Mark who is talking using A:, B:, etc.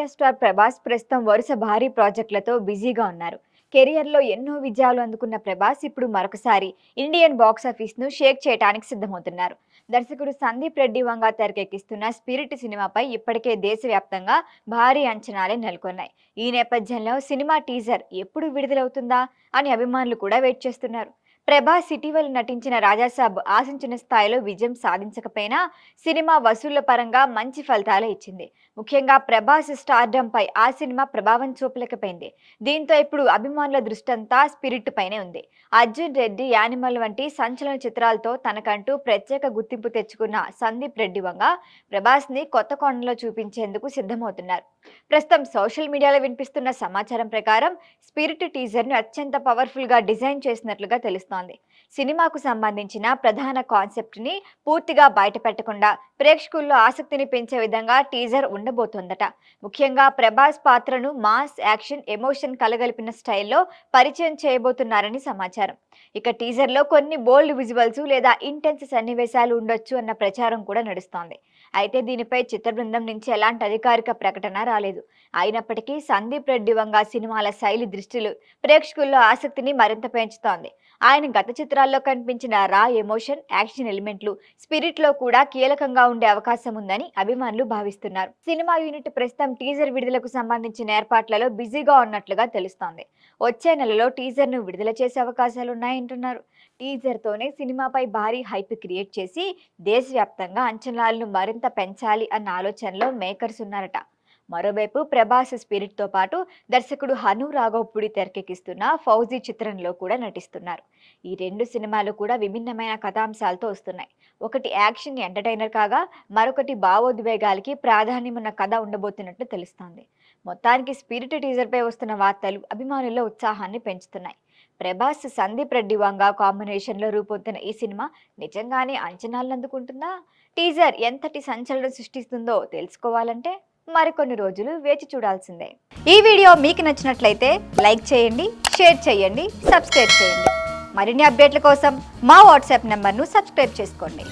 A: Megastar Prabhas ప్రస్తుతం వరుస భారీ ప్రాజెక్టులతో బిజీగా ఉన్నారు. కెరియర్లో ఎన్నో విజయాలు అందుకున్న ప్రభాస్ ఇప్పుడు మరొకసారి ఇండియన్ బాక్సాఫీస్ ను షేక్ చేయడానికి సిద్ధమవుతున్నారు. దర్శకుడు సందీప్ రెడ్డి వంగ తెరకెక్కిస్తున్న స్పిరిట్ సినిమాపై ఇప్పటికే దేశవ్యాప్తంగా భారీ అంచనాలే నెలకొన్నాయి. ఈ నేపథ్యంలో సినిమా టీజర్ ఎప్పుడు విడుదలవుతుందా అని అభిమానులు కూడా వెయిట్ చేస్తున్నారు. ప్రభాస్ ఇటీవల నటించిన రాజాసాబ్ ఆశించిన స్థాయిలో విజయం సాధించకపోయినా సినిమా వసూళ్ల పరంగా మంచి ఫలితాలే ఇచ్చింది. ముఖ్యంగా ప్రభాస్ స్టార్డమ్ పై ఆ సినిమా ప్రభావం చూపలేకపోయింది. దీంతో ఇప్పుడు అభిమానుల దృష్టంతా స్పిరిట్ పైనే ఉంది. అర్జున్ రెడ్డి, యానిమల్ వంటి సంచలన చిత్రాలతో తనకంటూ ప్రత్యేక గుర్తింపు తెచ్చుకున్న సందీప్ రెడ్డి వంగ ప్రభాస్ ని కొత్త కోణంలో చూపించేందుకు సిద్ధమవుతున్నారు. ప్రస్తుతం సోషల్ మీడియాలో వినిపిస్తున్న సమాచారం ప్రకారం స్పిరిట్ టీజర్ ను అత్యంత పవర్ఫుల్ గా డిజైన్ చేసినట్లుగా తెలుస్తోంది. సినిమాకు సంబంధించిన ప్రధాన కాన్సెప్ట్ ని పూర్తిగా బయటపెట్టకుండా ప్రేక్షకుల్లో ఆసక్తిని పెంచే విధంగా టీజర్ ఉండబోతోందట. ముఖ్యంగా ప్రభాస్ పాత్రను మాస్, యాక్షన్, ఎమోషన్ కలగలిపిన స్టైల్లో పరిచయం చేయబోతున్నారని సమాచారం. ఇక టీజర్ లో కొన్ని బోల్డ్ విజువల్స్ లేదా ఇంటెన్స్ సన్నివేశాలు ఉండొచ్చు అన్న ప్రచారం కూడా నడుస్తోంది. అయితే దీనిపై చిత్ర బృందం నుంచి ఎలాంటి అధికారిక ప్రకటన రాలేదు. అయినప్పటికీ సందీప్ రెడ్డి వంగ సినిమాల శైలి దృష్టిలు ప్రేక్షకుల్లో ఆసక్తిని మరింత పెంచుతోంది. ఆయన గత చిత్రాల్లో కనిపించిన రా ఎమోషన్, యాక్షన్ ఎలిమెంట్లు స్పిరిట్ లో కూడా కీలకంగా ఉండే అవకాశం ఉందని అభిమానులు భావిస్తున్నారు. సినిమా యూనిట్ ప్రస్తుతం టీజర్ విడుదలకు సంబంధించిన ఏర్పాట్లలో బిజీగా ఉన్నట్లుగా తెలుస్తోంది. వచ్చే నెలలో టీజర్ ను విడుదల చేసే అవకాశాలున్నాయంటున్నారు. టీజర్ తోనే సినిమాపై భారీ హైప్ క్రియేట్ చేసి దేశవ్యాప్తంగా అంచనాలను మరింత పెంచాలి అన్న ఆలోచనలో మేకర్స్ ఉన్నారట. మరోవైపు ప్రభాస్ స్పిరిట్ తో పాటు దర్శకుడు హను రాఘవపూడి తెరకెక్కిస్తున్న ఫౌజీ చిత్రంలో కూడా నటిస్తున్నారు. ఈ రెండు సినిమాలు కూడా విభిన్నమైన కథాంశాలతో వస్తున్నాయి. ఒకటి యాక్షన్ ఎంటర్టైనర్ కాగా మరొకటి భావోద్వేగాలకి ప్రాధాన్యమున్న కథ ఉండబోతున్నట్లు తెలుస్తోంది. మొత్తానికి స్పిరిట్ టీజర్ పై వస్తున్న వార్తలు అభిమానుల్లో ఉత్సాహాన్ని పెంచుతున్నాయి. ప్రభాస్, సందీప్ రెడ్డి వంగ కాంబినేషన్ లో రూపొందుతున్న ఈ సినిమా నిజంగానే అంచనాలను అందుకుంటుందా? టీజర్ ఎంతటి సంచలనం సృష్టిస్తుందో తెలుసుకోవాలంటే మరికొన్ని రోజులు వేచి చూడాల్సిందే. ఈ వీడియో మీకు నచ్చినట్లయితే లైక్ చేయండి, షేర్ చేయండి, సబ్స్క్రైబ్ చేయండి. మరిన్ని అప్డేట్ల కోసం మా వాట్సాప్ నెంబర్ను సబ్స్క్రైబ్ చేసుకోండి.